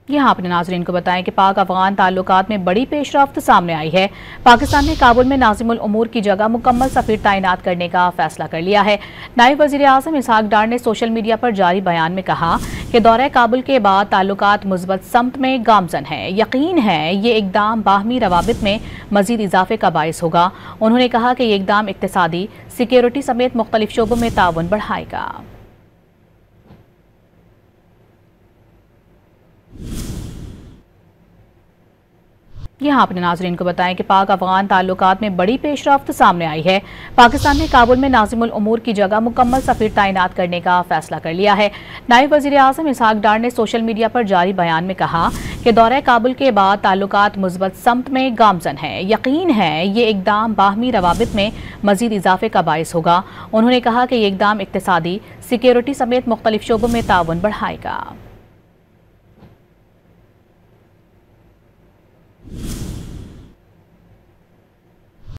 यहाँ अपने नाज़रीन को बताएं कि पाक अफगान ताल्लुकात में बड़ी पेशरफ्त सामने आई है। पाकिस्तान ने काबुल में नाज़िमुल उमूर की जगह मुकम्मल सफ़ीर तैनात करने का फैसला कर लिया है। नायब वज़ीर आज़म इसहाक डार ने सोशल मीडिया पर जारी बयान में कहा कि दौरे काबुल के बाद ताल्लुकात मुस्बत समत में गामजन है। यकीन है ये इक़दाम बाहमी रवाबित में मज़ीद इजाफे का बाइस होगा। उन्होंने कहा कि ये इक़दाम इक़्तिसादी, सिक्योरिटी समेत मुख्तलिफ शोबों में ताउन बढ़ाएगा। यहाँ अपने नाज़रीन को बताएं कि पाक अफगान ताल्लुकात में बड़ी पेशरफ्त सामने आई है। पाकिस्तान ने काबुल में नाज़िमुल उमूर की जगह मुकम्मल सफ़ीर तैनात करने का फैसला कर लिया है। नायब वज़ीर आज़म इसहाक डार ने सोशल मीडिया पर जारी बयान में कहा कि दौरे काबुल के बाद ताल्लुकात मुस्बत समत में गामजन है। यकीन है ये इक़दाम बाहमी रवाबित में मज़ीद इजाफे का बाइस होगा। उन्होंने कहा कि ये इक़दाम इक़्तिसादी, सिक्योरिटी समेत मुख्तलिफ शोबों में ताउन बढ़ाएगा।